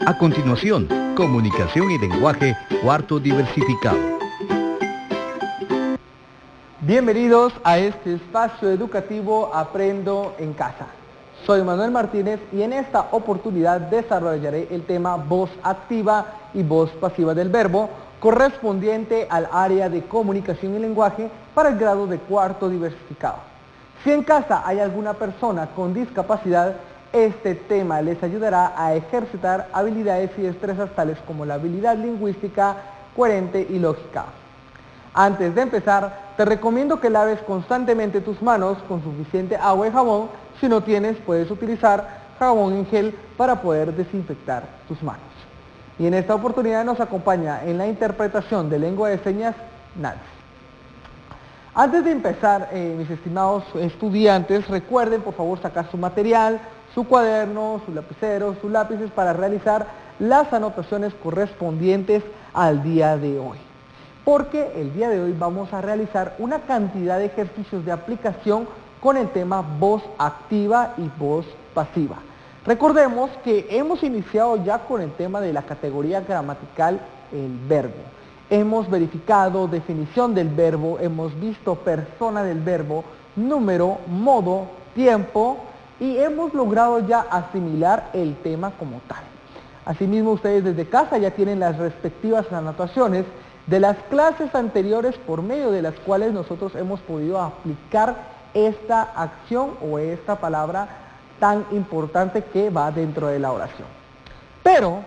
A continuación, comunicación y lenguaje, cuarto diversificado. Bienvenidos a este espacio educativo Aprendo en Casa. Soy Manuel Martínez y en esta oportunidad desarrollaré el tema voz activa y voz pasiva del verbo correspondiente al área de comunicación y lenguaje para el grado de cuarto diversificado. Si en casa hay alguna persona con discapacidad, este tema les ayudará a ejercitar habilidades y destrezas tales como la habilidad lingüística, coherente y lógica. Antes de empezar, te recomiendo que laves constantemente tus manos con suficiente agua y jabón. Si no tienes, puedes utilizar jabón en gel para poder desinfectar tus manos. Y en esta oportunidad nos acompaña en la interpretación de lengua de señas Nancy. Antes de empezar, mis estimados estudiantes, recuerden por favor sacar su material, su cuaderno, su lapicero, sus lápices para realizar las anotaciones correspondientes al día de hoy. Porque el día de hoy vamos a realizar una cantidad de ejercicios de aplicación con el tema voz activa y voz pasiva. Recordemos que hemos iniciado ya con el tema de la categoría gramatical, el verbo. Hemos verificado definición del verbo, hemos visto persona del verbo, número, modo, tiempo y hemos logrado ya asimilar el tema como tal. Asimismo, ustedes desde casa ya tienen las respectivas anotaciones de las clases anteriores por medio de las cuales nosotros hemos podido aplicar esta acción o esta palabra tan importante que va dentro de la oración. Pero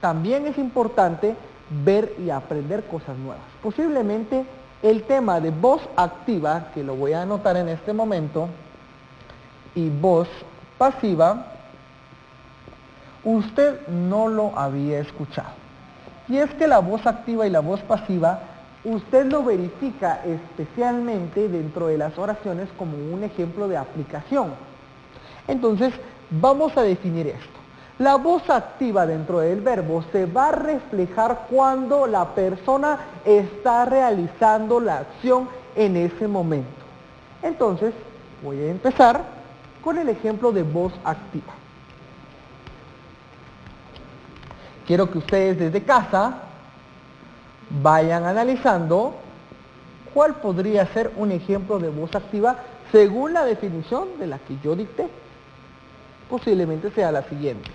también es importante ver y aprender cosas nuevas. Posiblemente el tema de voz activa, que lo voy a anotar en este momento, y voz pasiva, usted no lo había escuchado. Y es que la voz activa y la voz pasiva, usted lo verifica especialmente dentro de las oraciones como un ejemplo de aplicación. Entonces, vamos a definir esto. La voz activa dentro del verbo se va a reflejar cuando la persona está realizando la acción en ese momento. Entonces, voy a empezar con el ejemplo de voz activa. Quiero que ustedes desde casa vayan analizando cuál podría ser un ejemplo de voz activa según la definición de la que yo dicté. Posiblemente sea la siguiente.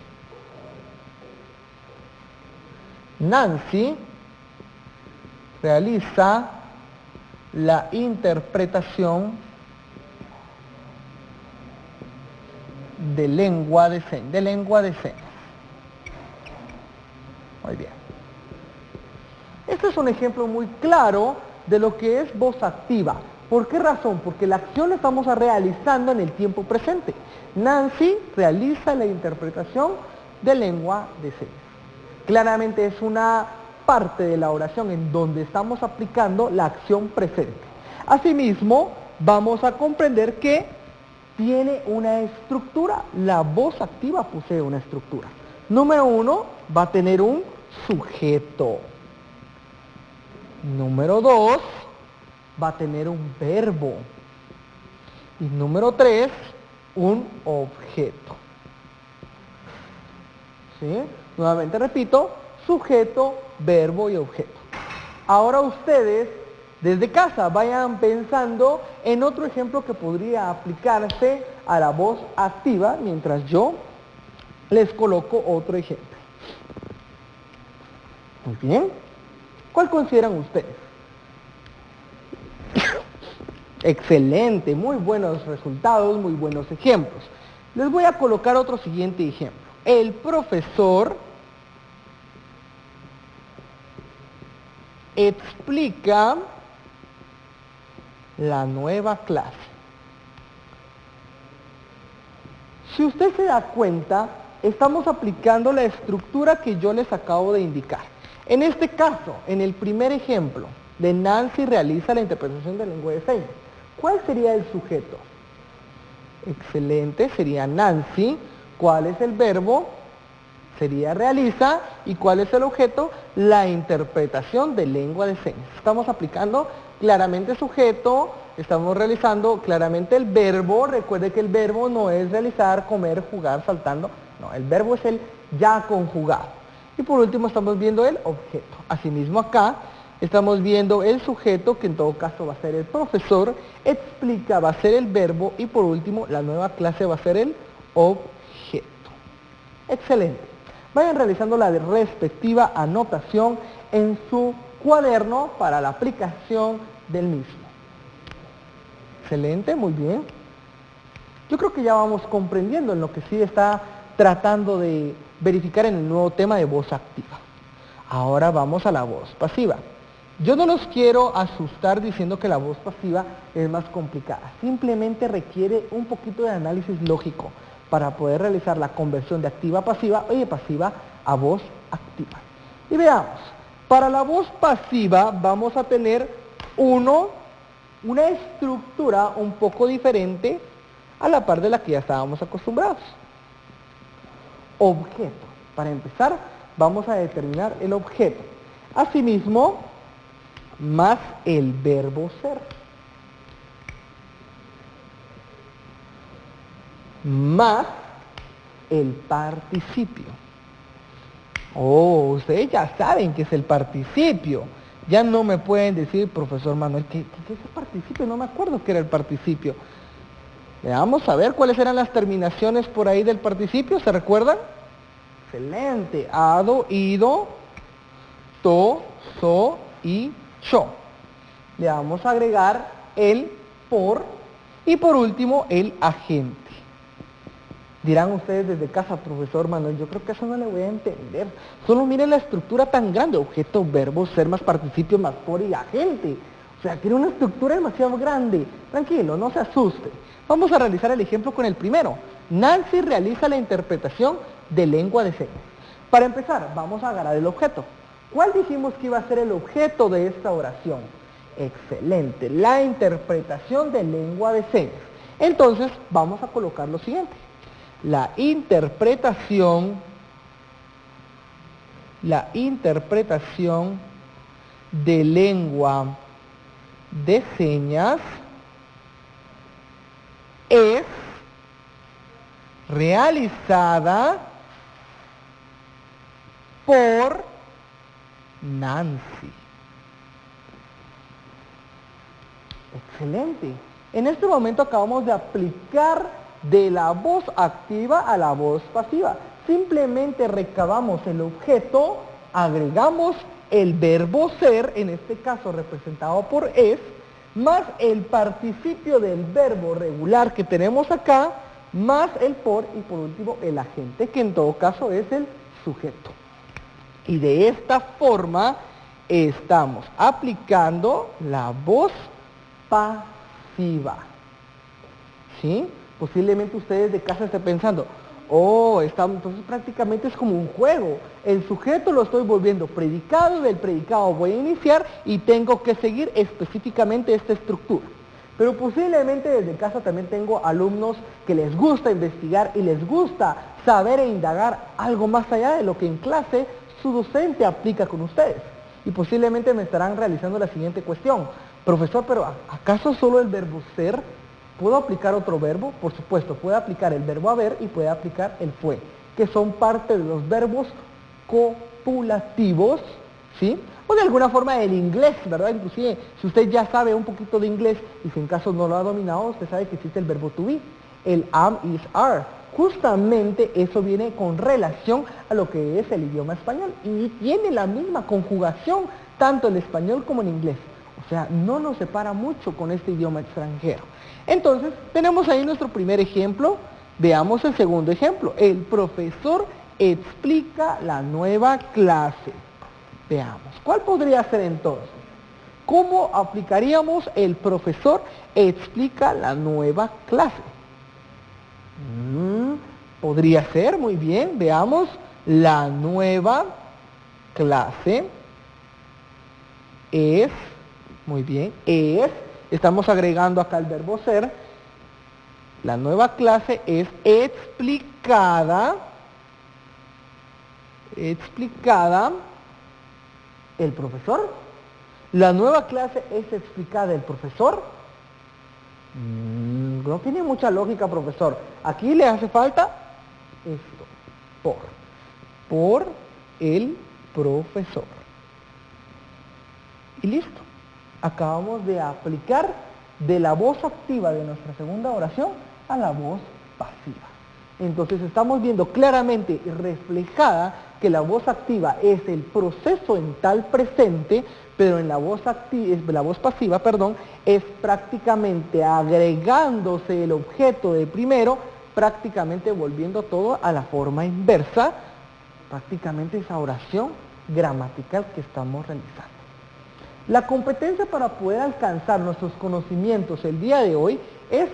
Nancy realiza la interpretación de lengua de señas. Muy bien. Este es un ejemplo muy claro de lo que es voz activa. ¿Por qué razón? Porque la acción la estamos realizando en el tiempo presente. Nancy realiza la interpretación de lengua de señas. Claramente es una parte de la oración en donde estamos aplicando la acción presente. Asimismo, vamos a comprender que tiene una estructura. La voz activa posee una estructura. Número 1, va a tener un sujeto. Número 2, va a tener un verbo. Y número 3, un objeto. ¿Sí? Nuevamente repito, sujeto, verbo y objeto. Ahora ustedes, desde casa, vayan pensando en otro ejemplo que podría aplicarse a la voz activa, mientras yo les coloco otro ejemplo. Muy bien. ¿Cuál consideran ustedes? Excelente, muy buenos resultados, muy buenos ejemplos. Les voy a colocar otro siguiente ejemplo. El profesor explica la nueva clase. Si usted se da cuenta, estamos aplicando la estructura que yo les acabo de indicar. En este caso, en el primer ejemplo de Nancy realiza la interpretación de lengua de señas, ¿cuál sería el sujeto? Excelente, sería Nancy. ¿Cuál es el verbo? Sería realiza. ¿Y cuál es el objeto? La interpretación de lengua de señas. Estamos aplicando claramente sujeto, estamos realizando claramente el verbo. Recuerde que el verbo no es realizar, comer, jugar, saltando. no, el verbo es el ya conjugado. Y por último estamos viendo el objeto. Asimismo acá estamos viendo el sujeto, que en todo caso va a ser el profesor, explica va a ser el verbo y por último la nueva clase va a ser el objeto. Excelente. Vayan realizando la respectiva anotación en su cuaderno para la aplicación del mismo. Excelente, muy bien. Yo creo que ya vamos comprendiendo en lo que sí está tratando de verificar en el nuevo tema de voz activa. Ahora vamos a la voz pasiva. Yo no los quiero asustar diciendo que la voz pasiva es más complicada. Simplemente requiere un poquito de análisis lógico para poder realizar la conversión de activa a pasiva y de pasiva a voz activa. Y veamos, para la voz pasiva vamos a tener una estructura un poco diferente a la par de la que ya estábamos acostumbrados. Objeto. Para empezar, vamos a determinar el objeto. Asimismo, más el verbo ser. Más el participio. Oh, ustedes ya saben qué es el participio. Ya no me pueden decir, profesor Manuel, ¿qué es el participio? No me acuerdo qué era el participio. Vamos a ver cuáles eran las terminaciones por ahí del participio, ¿se recuerdan? Excelente. Ado, ido, to, so y cho. Le vamos a agregar el por y por último el agente. Dirán ustedes desde casa, profesor Manuel, yo creo que eso no le voy a entender. Solo miren la estructura tan grande, objeto, verbo, ser más participio más por y agente. O sea, tiene una estructura demasiado grande. Tranquilo, no se asuste. Vamos a realizar el ejemplo con el primero. Nancy realiza la interpretación de lengua de señas. Para empezar, vamos a agarrar el objeto. ¿Cuál dijimos que iba a ser el objeto de esta oración? Excelente, la interpretación de lengua de señas. Entonces, vamos a colocar lo siguiente. La interpretación de lengua de señas es realizada por Nancy. Excelente. En este momento acabamos de aplicar de la voz activa a la voz pasiva. Simplemente recabamos el objeto, agregamos el verbo ser, en este caso representado por es, más el participio del verbo regular que tenemos acá, más el por y por último el agente, que en todo caso es el sujeto. Y de esta forma estamos aplicando la voz pasiva. ¿Sí? Posiblemente ustedes de casa estén pensando, oh, entonces prácticamente es como un juego. El sujeto lo estoy volviendo predicado, del predicado voy a iniciar y tengo que seguir específicamente esta estructura. Pero posiblemente desde casa también tengo alumnos que les gusta investigar y les gusta saber e indagar algo más allá de lo que en clase su docente aplica con ustedes. Y posiblemente me estarán realizando la siguiente cuestión. Profesor, pero ¿acaso solo el verbo ser? ¿Puedo aplicar otro verbo? Por supuesto, puede aplicar el verbo haber y puede aplicar el fue, que son parte de los verbos copulativos, ¿sí? O de alguna forma del inglés, ¿verdad? Inclusive, si usted ya sabe un poquito de inglés y si en caso no lo ha dominado, usted sabe que existe el verbo to be, el am, is, are. Justamente eso viene con relación a lo que es el idioma español y tiene la misma conjugación tanto en español como en inglés. O sea, no nos separa mucho con este idioma extranjero. Entonces, tenemos ahí nuestro primer ejemplo. Veamos el segundo ejemplo. El profesor explica la nueva clase. Veamos, ¿cuál podría ser entonces? ¿Cómo aplicaríamos el profesor explica la nueva clase? Podría ser, muy bien, veamos, la nueva clase es, muy bien, estamos agregando acá el verbo ser, la nueva clase es explicada el profesor. La nueva clase es explicada el profesor. No tiene mucha lógica, profesor. Aquí le hace falta esto. por el profesor. Y listo. Acabamos de aplicar de la voz activa de nuestra segunda oración a la voz pasiva. Entonces estamos viendo claramente reflejada que la voz activa es el proceso en tal presente, pero en la voz pasiva, es prácticamente agregándose el objeto de primero, prácticamente volviendo todo a la forma inversa, prácticamente esa oración gramatical que estamos realizando. La competencia para poder alcanzar nuestros conocimientos el día de hoy es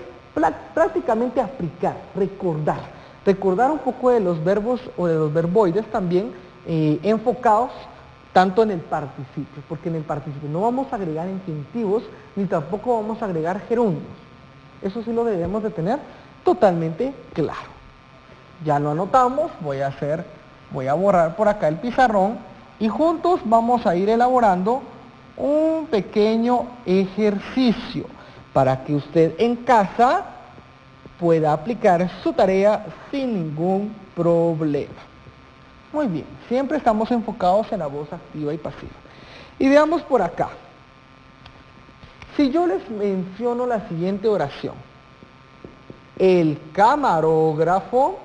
prácticamente aplicar, recordar un poco de los verbos o de los verboides también enfocados tanto en el participio, porque en el participio no vamos a agregar infinitivos ni tampoco vamos a agregar gerundios. Eso sí lo debemos de tener totalmente claro. Ya lo anotamos, voy a borrar por acá el pizarrón y juntos vamos a ir elaborando un pequeño ejercicio para que usted en casa pueda aplicar su tarea sin ningún problema. Muy bien, siempre estamos enfocados en la voz activa y pasiva. Y veamos por acá. Si yo les menciono la siguiente oración: el camarógrafo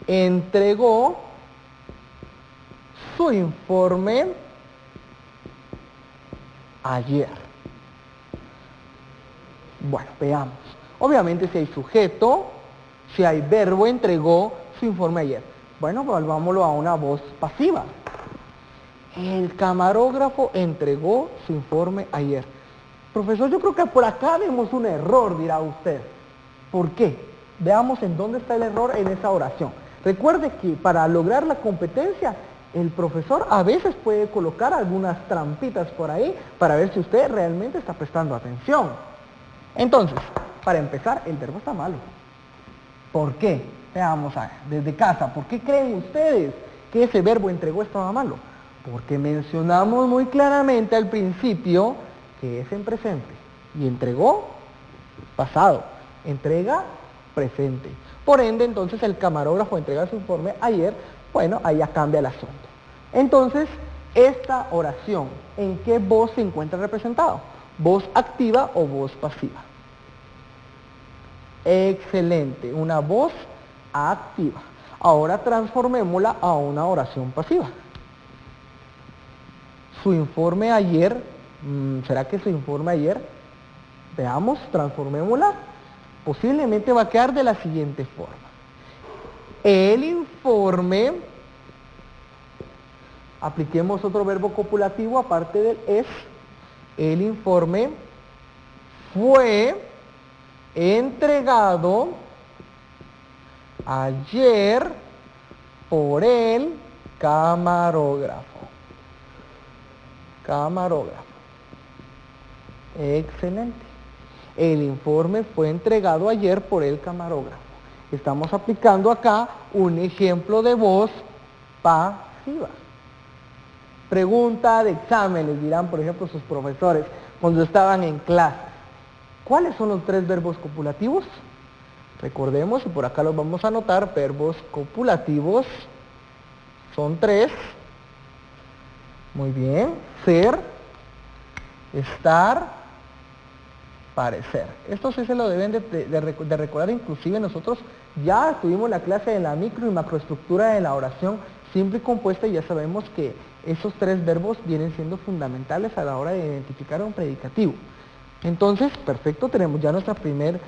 entregó su informe ayer. Bueno, veamos. Obviamente si hay sujeto, si hay verbo, entregó su informe ayer. Bueno, volvámoslo a una voz pasiva. El camarógrafo entregó su informe ayer. Profesor, yo creo que por acá vemos un error, dirá usted. ¿Por qué? Veamos en dónde está el error en esa oración. Recuerde que para lograr la competencia, el profesor a veces puede colocar algunas trampitas por ahí para ver si usted realmente está prestando atención. Entonces, para empezar, el verbo está malo. ¿Por qué? Veamos a ver, desde casa, ¿por qué creen ustedes que ese verbo entregó estaba malo? Porque mencionamos muy claramente al principio que es en presente. Y entregó, pasado. Entrega, presente. Por ende, entonces, el camarógrafo entrega su informe ayer. Bueno, ahí ya cambia el asunto. Entonces, esta oración, ¿en qué voz se encuentra representado? ¿Voz activa o voz pasiva? Excelente, una voz activa. Ahora transformémosla a una oración pasiva. Su informe ayer, ¿será que su informe ayer? Veamos, transformémosla. Posiblemente va a quedar de la siguiente forma. El informe, apliquemos otro verbo copulativo aparte del es. El informe fue entregado ayer por el camarógrafo. Excelente. El informe fue entregado ayer por el camarógrafo. Estamos aplicando acá un ejemplo de voz pasiva. Pregunta de examen, les dirán, por ejemplo, sus profesores cuando estaban en clase. ¿Cuáles son los 3 verbos copulativos? Recordemos, y por acá los vamos a anotar, verbos copulativos son 3. Muy bien. Ser, estar, parecer. Esto sí se lo deben de recordar, inclusive nosotros ya tuvimos la clase de la micro y macroestructura de la oración simple y compuesta y ya sabemos que esos 3 verbos vienen siendo fundamentales a la hora de identificar un predicativo. Entonces, perfecto, tenemos ya nuestro primer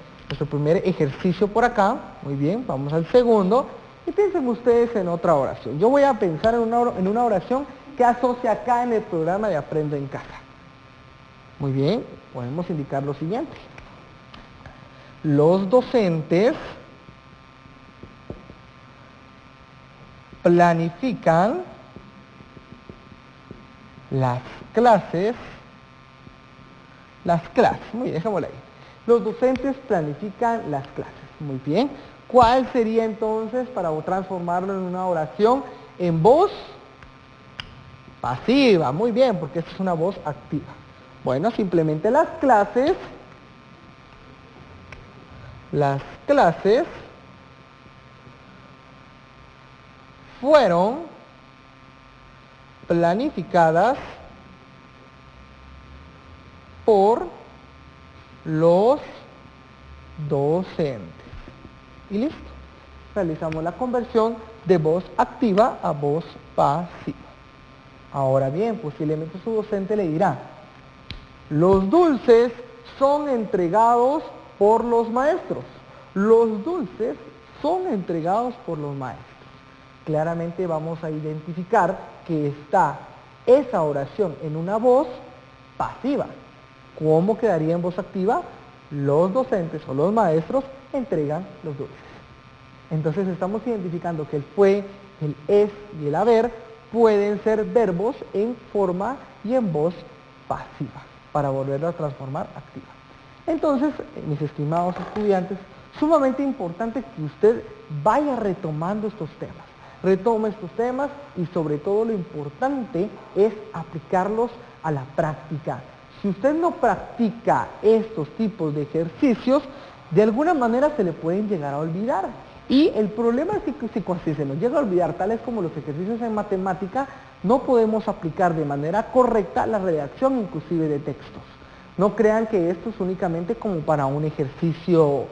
ejercicio por acá. Muy bien, vamos al segundo. Y piensen ustedes en otra oración. Yo voy a pensar en una oración que asocia acá en el programa de Aprendo en Casa. Muy bien, podemos indicar lo siguiente. Los docentes planifican las clases. Muy bien, dejémoslo ahí. Los docentes planifican las clases. Muy bien. ¿Cuál sería entonces para transformarlo en una oración en voz pasiva? Muy bien, porque esta es una voz activa. Bueno, simplemente las clases fueron planificadas por los docentes. Y listo. Realizamos la conversión de voz activa a voz pasiva. Ahora bien, posiblemente su docente le dirá, los dulces son entregados por los maestros. Los dulces son entregados por los maestros. Claramente vamos a identificar que está esa oración en una voz pasiva. ¿Cómo quedaría en voz activa? Los docentes o los maestros entregan los dulces. Entonces estamos identificando que el fue, el es y el haber pueden ser verbos en forma y en voz pasiva para volverlo a transformar activa. Entonces, mis estimados estudiantes, sumamente importante que usted vaya retomando estos temas. Retome estos temas y sobre todo lo importante es aplicarlos a la práctica. Si usted no practica estos tipos de ejercicios, de alguna manera se le pueden llegar a olvidar. Y el problema es que si se nos llega a olvidar, tales como los ejercicios en matemática, no podemos aplicar de manera correcta la redacción inclusive de textos. No crean que esto es únicamente como para un ejercicio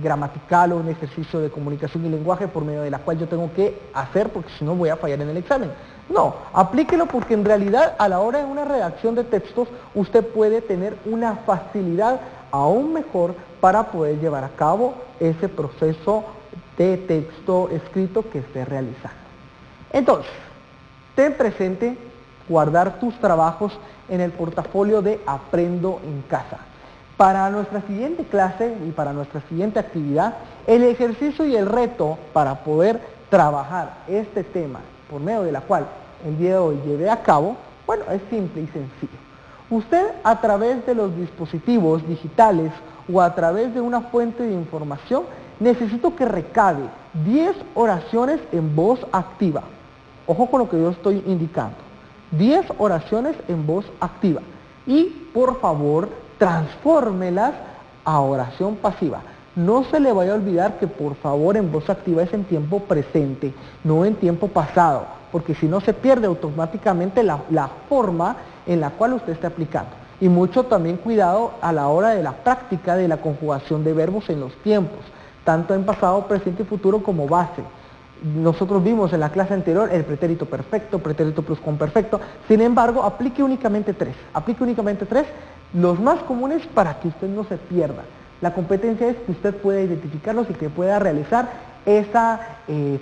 gramatical o un ejercicio de comunicación y lenguaje por medio de la cual yo tengo que hacer porque si no voy a fallar en el examen. No, aplíquelo porque en realidad a la hora de una redacción de textos usted puede tener una facilidad aún mejor para poder llevar a cabo ese proceso de texto escrito que esté realizando. Entonces, ten presente guardar tus trabajos en el portafolio de Aprendo en Casa. Para nuestra siguiente clase y para nuestra siguiente actividad, el ejercicio y el reto para poder trabajar este tema por medio de la cual el día de hoy llevé a cabo, bueno, es simple y sencillo. Usted a través de los dispositivos digitales o a través de una fuente de información, necesito que recabe 10 oraciones en voz activa. Ojo con lo que yo estoy indicando. 10 oraciones en voz activa. Y por favor, transfórmelas a oración pasiva. No se le vaya a olvidar que por favor en voz activa es en tiempo presente, no en tiempo pasado, porque si no se pierde automáticamente la forma en la cual usted está aplicando. Y mucho también cuidado a la hora de la práctica de la conjugación de verbos en los tiempos, tanto en pasado, presente y futuro como base. Nosotros vimos en la clase anterior el pretérito perfecto, pretérito pluscuamperfecto, sin embargo, aplique únicamente tres, los más comunes para que usted no se pierda. La competencia es que usted pueda identificarlos y que pueda realizar esa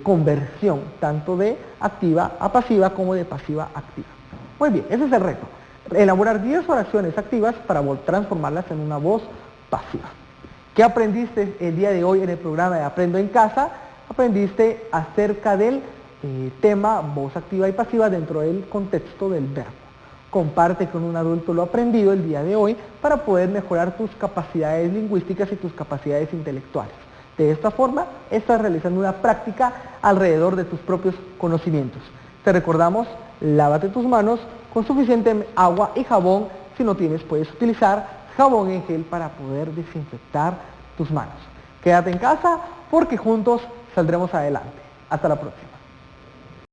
conversión, tanto de activa a pasiva como de pasiva a activa. Muy bien, ese es el reto. Elaborar 10 oraciones activas para transformarlas en una voz pasiva. ¿Qué aprendiste el día de hoy en el programa de Aprendo en Casa? Aprendiste acerca del tema voz activa y pasiva dentro del contexto del verbo. Comparte con un adulto lo aprendido el día de hoy para poder mejorar tus capacidades lingüísticas y tus capacidades intelectuales. De esta forma, estás realizando una práctica alrededor de tus propios conocimientos. Te recordamos, lávate tus manos con suficiente agua y jabón. Si no tienes, puedes utilizar jabón en gel para poder desinfectar tus manos. Quédate en casa porque juntos saldremos adelante. Hasta la próxima.